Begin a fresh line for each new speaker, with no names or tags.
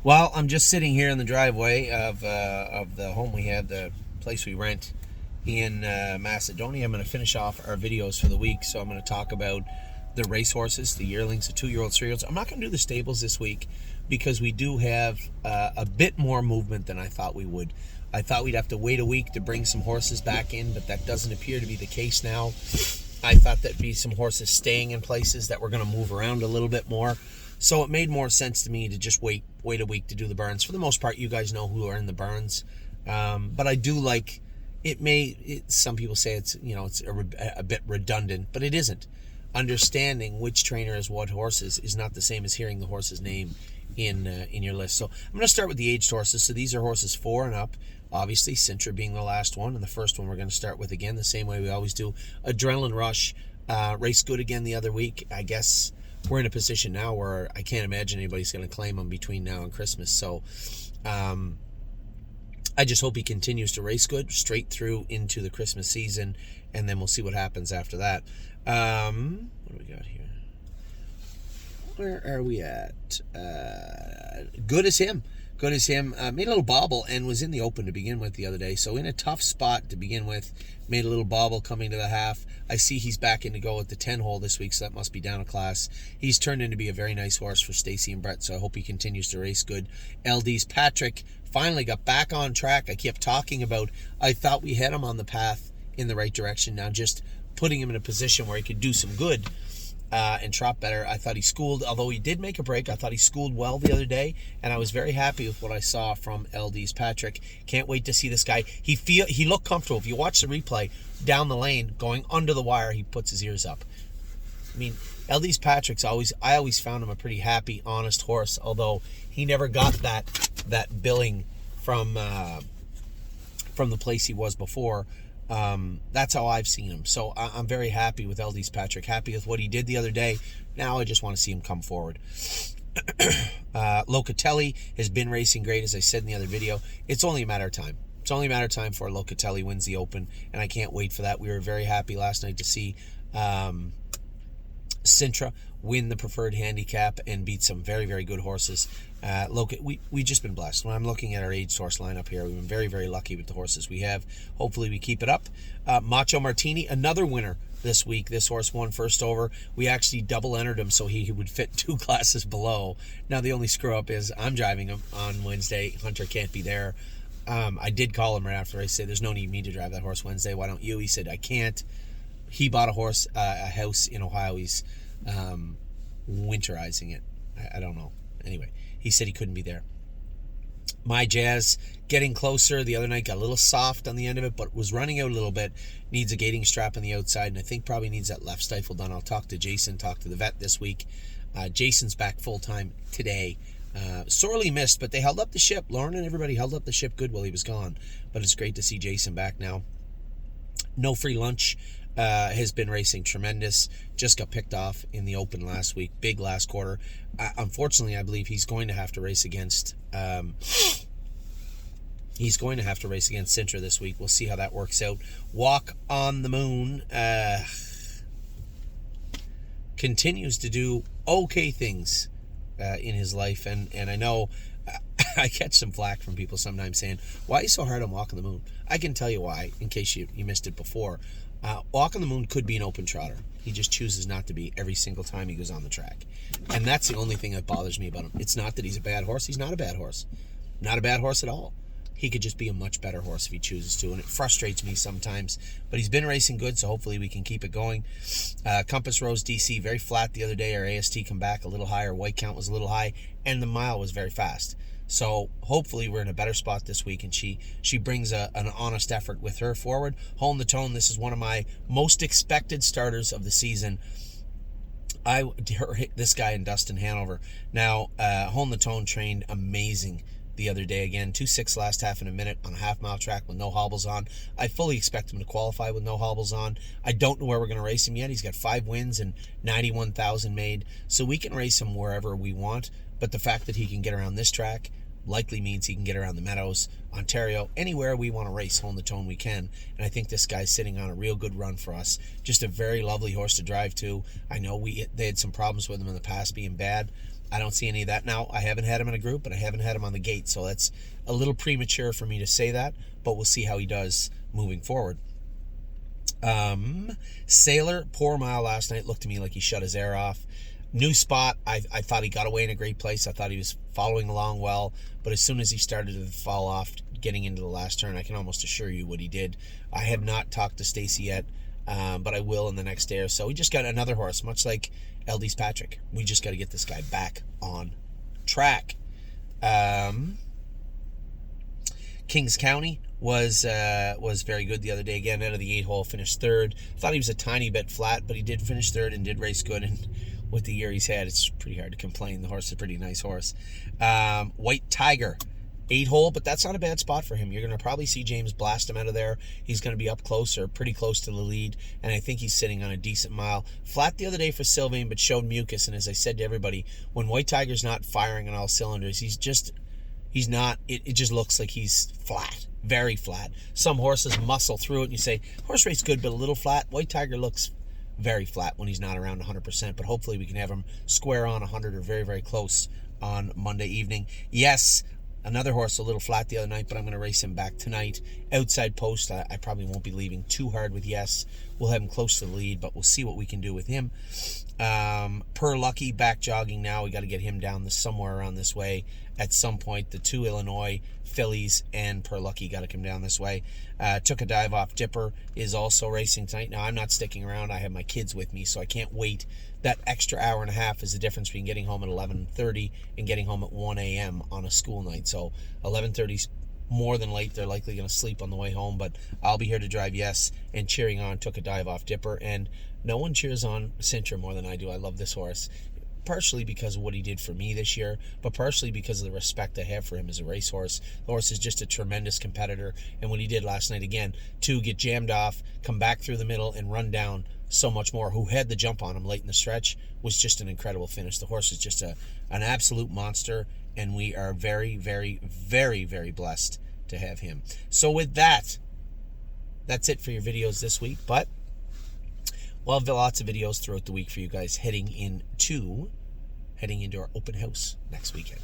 Well, I'm just sitting here in the driveway of the home we have, the place we rent in Macedonia. I'm going to finish off our videos for the week, so I'm going to talk about the racehorses, the yearlings, the 2-year-olds, 3-year-olds. I'm not going to do the stables this week because we do have a bit more movement than I thought we would. I thought we'd have to wait a week to bring some horses back in, but that doesn't appear to be the case now. I thought there'd be some horses staying in places that were going to move around a little bit more. So it made more sense to me to just wait a week to do the burns. For the most part, you guys know who are in the burns. But I do like, some people say it's a bit redundant, but it isn't. Understanding which trainer is what horses is not the same as hearing the horse's name in your list. So I'm going to start with the aged horses. So these are horses 4 and up. Obviously, Sintra being the last one, and the first one we're going to start with again, the same way we always do. Adrenaline Rush raced good again the other week. I guess we're in a position now where I can't imagine anybody's going to claim him between now and Christmas. So I just hope he continues to race good straight through into the Christmas season, and then we'll see what happens after that. What do we got here? Where are we at? Good as him. Good as him. Made a little bobble and was in the open to begin with the other day. So in a tough spot to begin with. Made a little bobble coming to the half. I see he's back in to go at the 10 hole this week, so that must be down a class. He's turned into be a very nice horse for Stacy and Brett, so I hope he continues to race good. LD's Patrick finally got back on track. I kept talking about, I thought we had him on the path in the right direction. Now just putting him in a position where he could do some good and trot better. I thought he schooled, although he did make a break, I thought he schooled well the other day, and I was very happy with what I saw from LD's Patrick. Can't wait to see this guy. He looked comfortable. If you watch the replay, down the lane, going under the wire, he puts his ears up. I mean, LD's Patrick's I always found him a pretty happy, honest horse, although he never got that billing from the place he was before. That's how I've seen him. So I'm very happy with LD's Patrick, happy with what he did the other day. Now I just want to see him come forward. Locatelli has been racing great, as I said in the other video. It's only a matter of time. It's only a matter of time before Locatelli wins the Open, and I can't wait for that. We were very happy last night to see Sintra win the preferred handicap and beat some very, very good horses. We've just been blessed. When I'm looking at our aged horse lineup here, we've been very, very lucky with the horses we have. Hopefully we keep it up. Macho Martini, another winner this week. This horse won first over. We actually double entered him so he would fit 2 classes below. Now the only screw up is I'm driving him on Wednesday. Hunter can't be there. I did call him right after. I said, there's no need for me to drive that horse Wednesday. Why don't you? He said, I can't. He bought a house in Ohio. He's winterizing it. I don't know. Anyway, he said he couldn't be there. My Jazz getting closer. The other night got a little soft on the end of it, but was running out a little bit. Needs a gating strap on the outside, and I think probably needs that left stifle done. I'll talk to Jason, talk to the vet this week. Jason's back full-time today. Sorely missed, but they held up the ship. Lauren and everybody held up the ship good while he was gone. But it's great to see Jason back now. No Free Lunch has been racing tremendous. Just got picked off in the Open last week. Big last quarter. Unfortunately, I believe he's going to have to race against Sintra this week. We'll see how that works out. Walk on the Moon continues to do okay things in his life, and I know I catch some flack from people sometimes saying, why are you so hard on Walk on the Moon? I can tell you why, in case you missed it before. Walk on the Moon could be an open trotter. He just chooses not to be every single time he goes on the track. And that's the only thing that bothers me about him. It's not that he's a bad horse. He's not a bad horse. Not a bad horse at all. He could just be a much better horse if he chooses to, and it frustrates me sometimes. But he's been racing good, so hopefully we can keep it going. Compass Rose DC, very flat the other day. Our AST come back a little higher. White count was a little high, and the mile was very fast. So hopefully we're in a better spot this week, and she brings an honest effort with her forward. Hole the Tone, this is one of my most expected starters of the season. This guy in Dustin Hanover. Now, Hole the Tone trained amazing the other day again. 2.6 last half in a minute on a half-mile track with no hobbles on. I fully expect him to qualify with no hobbles on. I don't know where we're going to race him yet. He's got 5 wins and 91,000 made, so we can race him wherever we want. But the fact that he can get around this track likely means he can get around the Meadows, Ontario, anywhere we want to race Hole the Tone we can. And I think this guy's sitting on a real good run for us. Just a very lovely horse to drive to. I know they had some problems with him in the past being bad. I don't see any of that. Now, I haven't had him in a group, but I haven't had him on the gate, so that's a little premature for me to say that, but we'll see how he does moving forward. Sailor, poor mile last night, looked to me like he shut his air off. New spot. I thought he got away in a great place. I thought he was following along well, but as soon as he started to fall off getting into the last turn, I can almost assure you what he did. I have not talked to Stacy yet, but I will in the next day or so. We just got another horse, much like LD's Patrick. We just got to get this guy back on track. Kings County was very good the other day. Again, out of the 8-hole, finished third. Thought he was a tiny bit flat, but he did finish third and did race good. And with the year he's had, it's pretty hard to complain. The horse is a pretty nice horse. White Tiger, 8-hole, but that's not a bad spot for him. You're going to probably see James blast him out of there. He's going to be up close or pretty close to the lead, and I think he's sitting on a decent mile. Flat the other day for Sylvain, but showed mucus, and as I said to everybody, when White Tiger's not firing on all cylinders, he's not, it just looks like he's flat, very flat. Some horses muscle through it, and you say, horse race good, but a little flat. White Tiger looks very flat when he's not around 100%, but hopefully we can have him square on 100 or very, very close on Monday evening. Yes, another horse a little flat the other night, but I'm going to race him back tonight. Outside post, I probably won't be leaving too hard with Yes. We'll have him close to the lead, but we'll see what we can do with him. Per Lucky back jogging now. We got to get him down somewhere around this way at some point. The 2 Illinois fillies and Per Lucky got to come down this way. Took a Dive Off Dipper is also racing tonight. Now, I'm not sticking around. I have my kids with me, so I can't wait. That extra hour and a half is the difference between getting home at 11:30 and getting home at 1 a.m. on a school night. So 11:30's more than late. They're likely going to sleep on the way home, but I'll be here to drive Yes and cheering on Took a Dive Off Dipper. And no one cheers on Cintra more than I do. I love this horse, partially because of what he did for me this year, but partially because of the respect I have for him as a racehorse. The horse is just a tremendous competitor, and what he did last night, again, to get jammed off, come back through the middle, and run down so much more, who had the jump on him late in the stretch, was just an incredible finish. The horse is just an absolute monster, and we are very, very, very, very blessed to have him. So with that, that's it for your videos this week, but we'll have lots of videos throughout the week for you guys heading into our open house next weekend.